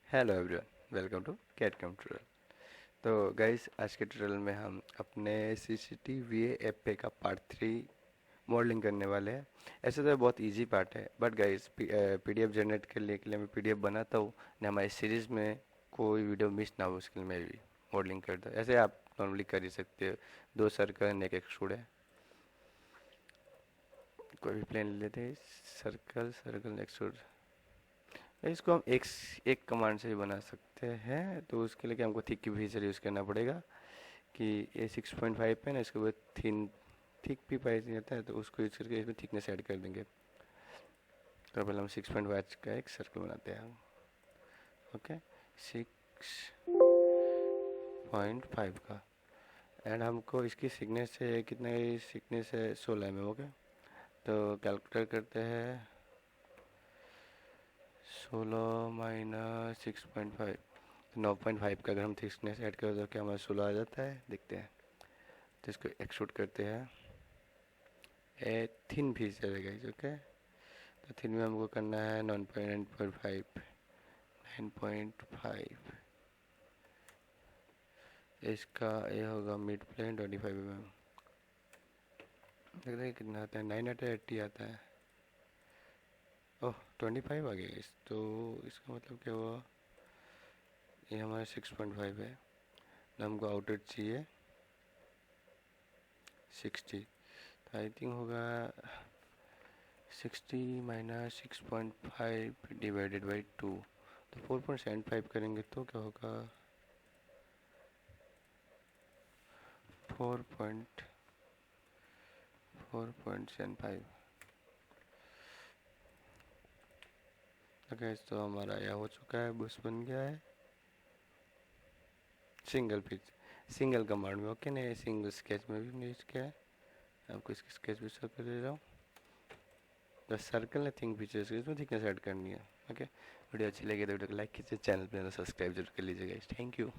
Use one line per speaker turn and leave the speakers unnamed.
Hello everyone, welcome to cat come tutorial. तो guys, आज के ट्यूटोरियल में हम अपने Cct-Va-Fh का पार्ट 3 मॉडलिंग करने वाले हैं। ऐसे तो बहुत इजी पार्ट है, बट गाइस पीडीएफ जनरेट करने के लिए मैं पीडीएफ बनाता हूँ ना, हमारी सीरीज़ में कोई वीडियो मिस ना हो, उसके लिए मैं भी मॉडलिंग करता हूँ। ऐसे आप नॉर्मली कर ही सकते हो। 2 सर्कल एक एक्सट्रूड है, कोई भी प्लेन ले लेते हैं। सर्कल सर्कल एक्सट्रूड, इसको हम एक कमांड से ही बना सकते हैं। तो उसके लिए क्या हमको थिक की फीचर यूज़ करना पड़ेगा कि ये 6.5 पे ना, इसके बाद थिक भी पाई जाता है, तो उसको यूज़ करके इसमें थिकनेस ऐड कर देंगे। तो पहले हम 6.5 का एक सर्कल बनाते हैं। ओके, 6.5 का, एंड हमको इसकी थिकनेस है कितना, थिकनेस है 16 mm। ओके, तो कैलकुलेट करते हैं 16 माइनस 6.5, 9.5 का अगर हम थिकनेस ऐड कर दो क्या हमारा 16 आ जाता है, देखते हैं। तो इसको एक्सट्रूड करते हैं। ए थिन भी चलेगा, ओके। तो थिन में हमको करना है 9.5, 9.5। इसका ये होगा मिड प्लेन 25 mm। देखते हैं कितना आता है, 9 आता है, 80 आता है। ओह, 25 आ गया इस, तो इसका मतलब क्या हुआ, ये हमारा 6.5 है, हमको आउटर चाहिए 60। तो आई थिंक होगा 60 माइनस 6.5 डिवाइडेड बाई 2, तो 4.75 करेंगे तो क्या होगा 4.75। ओके, तो हमारा यह हो चुका है, बस बन गया है सिंगल पिच, सिंगल कमांड में। ओके, नहीं सिंगल स्केच में भी यूज किया है, आपको इसकी स्केच भी शो कर दे रहा हूँ। द सर्कल है थिंक फीचर्स, इसमें थिकनेस ऐड करनी है। ओके, वीडियो अच्छी लगी तो वीडियो को लाइक कीजिए, चैनल पर सब्सक्राइब जरूर कर लीजिएगा। Thank you.